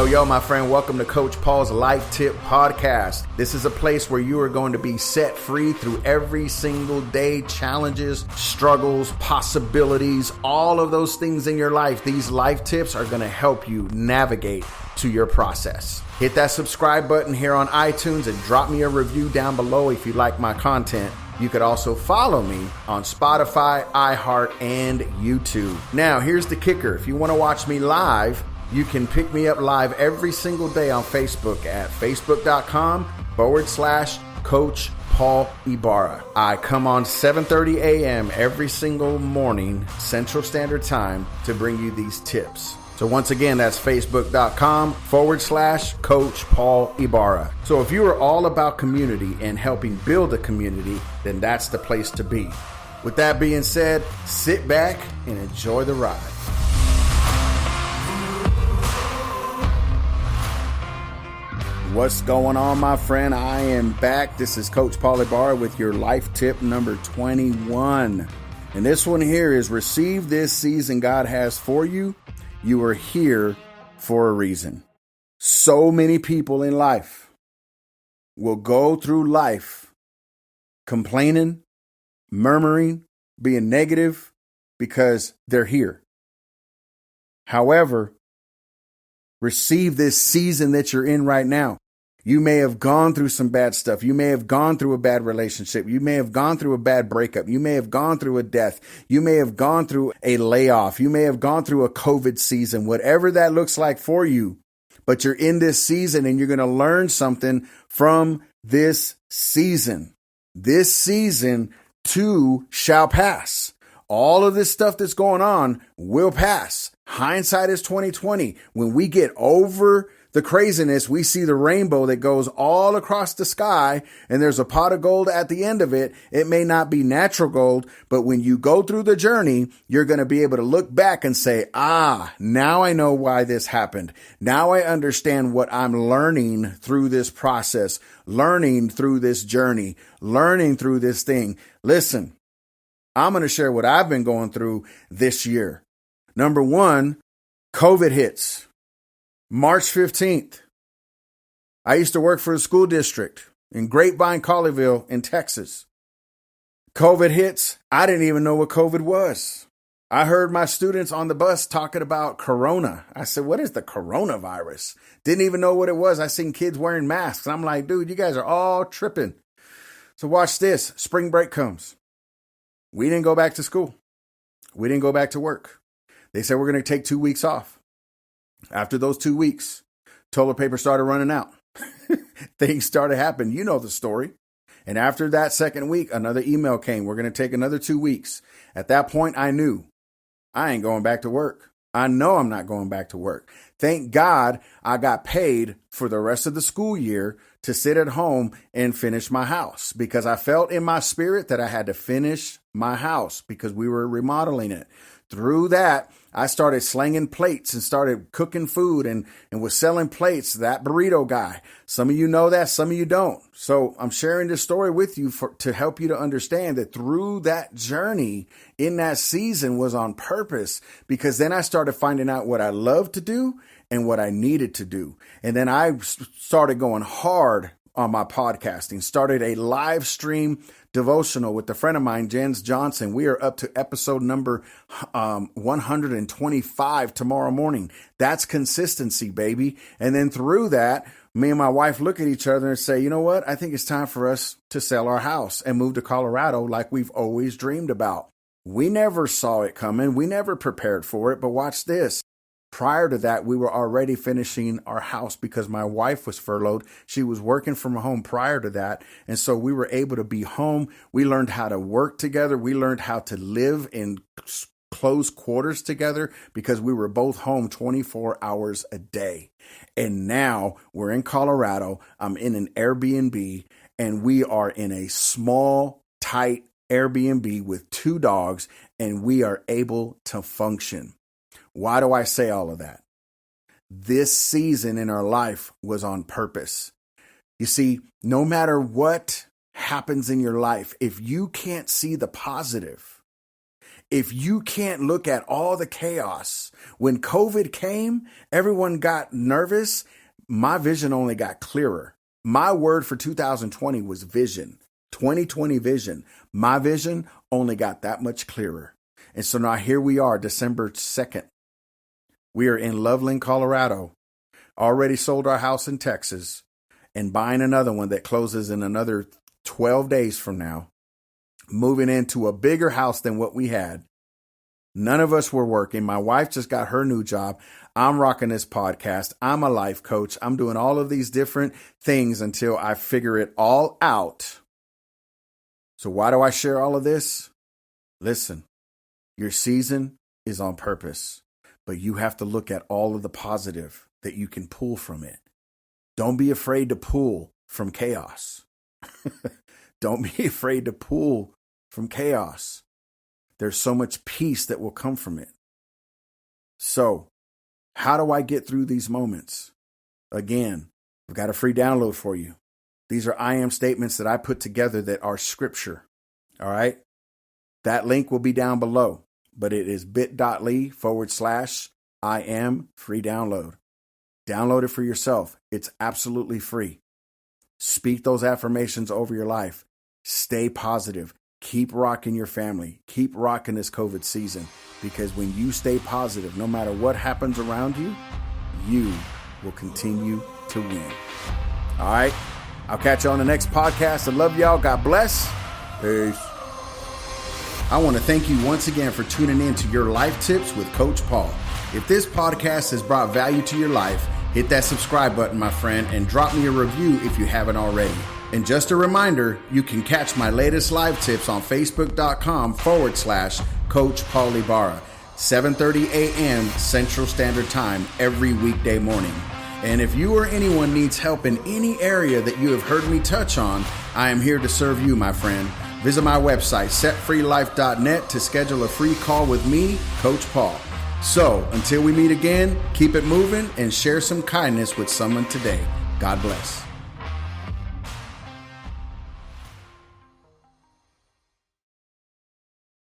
Yo, my friend, welcome to Coach Paul's Life Tip Podcast. This is a place where you are going to be set free through every single day, challenges, struggles, possibilities, all of those things in your life. These life tips are going to help you navigate to your process. Hit that subscribe button here on iTunes and drop me a review down below if you like my content. You could also follow me on Spotify, iHeart, and YouTube. Now, here's the kicker. If you want to watch me live, you can pick me up live every single day on Facebook at facebook.com/Coach Paul Ibarra. I come on 7:30 a.m. every single morning, Central Standard Time, to bring you these tips. So once again, that's facebook.com/Coach Paul Ibarra. So if you are all about community and helping build a community, then that's the place to be. With that being said, sit back and enjoy the ride. What's going on, my friend? I am back. This is Coach Paul Ibarra with your life tip number 21. And this one here is receive this season God has for you. You are here for a reason. So many people in life will go through life complaining, murmuring, being negative because they're here. However, receive this season that you're in right now. You may have gone through some bad stuff. You may have gone through a bad relationship. You may have gone through a bad breakup. You may have gone through a death. You may have gone through a layoff. You may have gone through a COVID season, whatever that looks like for you. But you're in this season and you're going to learn something from this season. This season too shall pass. All of this stuff that's going on will pass. Hindsight is 2020. When we get over the craziness, we see the rainbow that goes all across the sky, and there's a pot of gold at the end of it. It may not be natural gold, but when you go through the journey, you're going to be able to look back and say, now I know why this happened. Now I understand what I'm learning through this process, learning through this journey, learning through this thing. Listen, I'm going to share what I've been going through this year. Number one, COVID hits. March 15th. I used to work for a school district in Grapevine, Colleyville in Texas. COVID hits. I didn't even know what COVID was. I heard my students on the bus talking about Corona. I said, what is the coronavirus? Didn't even know what it was. I seen kids wearing masks. I'm like, dude, you guys are all tripping. So watch this. Spring break comes. We didn't go back to school. We didn't go back to work. They said we're going to take 2 weeks off. After those 2 weeks, toilet paper started running out. Things started happening. You know the story. And after that second week, another email came. We're going to take another 2 weeks. At that point, I knew I ain't going back to work. I know I'm not going back to work. Thank God I got paid for the rest of the school year to sit at home and finish my house because I felt in my spirit that I had to finish my house because we were remodeling it. Through that, I started slanging plates and started cooking food and was selling plates, that burrito guy. Some of you know that, some of you don't. So I'm sharing this story with you to help you to understand that through that journey in that season was on purpose because then I started finding out what I loved to do and what I needed to do. And then I started going hard on my podcasting, started a live stream devotional with a friend of mine, Jens Johnson. We are up to episode number 125 tomorrow morning. That's consistency, baby. And then through that, me and my wife look at each other and say, you know what? I think it's time for us to sell our house and move to Colorado like we've always dreamed about. We never saw it coming. We never prepared for it. But watch this. Prior to that, we were already finishing our house because my wife was furloughed. She was working from home prior to that. And so we were able to be home. We learned how to work together. We learned how to live in close quarters together because we were both home 24 hours a day. And now we're in Colorado. I'm in an Airbnb and we are in a small, tight Airbnb with 2 dogs and we are able to function. Why do I say all of that? This season in our life was on purpose. You see, no matter what happens in your life, if you can't see the positive, If you can't look at all the chaos, when COVID came, everyone got nervous. My vision only got clearer. My word for 2020 was vision, 2020 vision. My vision only got that much clearer. And so now here we are, December 2nd. We are in Loveland, Colorado, already sold our house in Texas and buying another one that closes in another 12 days from now, moving into a bigger house than what we had. None of us were working. My wife just got her new job. I'm rocking this podcast. I'm a life coach. I'm doing all of these different things until I figure it all out. So why do I share all of this? Listen, your season is on purpose, but you have to look at all of the positive that you can pull from it. Don't be afraid to pull from chaos. Don't be afraid to pull from chaos. There's so much peace that will come from it. So, how do I get through these moments? Again, I've got a free download for you. These are I am statements that I put together that are scripture. All right. That link will be down below, but it is bit.ly/I am free download. Download it for yourself. It's absolutely free. Speak those affirmations over your life. Stay positive. Keep rocking your family. Keep rocking this COVID season, because when you stay positive, no matter what happens around you, you will continue to win. All right. I'll catch you on the next podcast. I love y'all. God bless. Peace. I want to thank you once again for tuning in to Your Life Tips with Coach Paul. If this podcast has brought value to your life, hit that subscribe button, my friend, and drop me a review if you haven't already. And just a reminder, you can catch my latest live tips on Facebook.com/Coach Paul Ibarra, 7:30 a.m. Central Standard Time every weekday morning. And if you or anyone needs help in any area that you have heard me touch on, I am here to serve you, my friend. Visit my website, setfreelife.net, to schedule a free call with me, Coach Paul. So, until we meet again, keep it moving and share some kindness with someone today. God bless.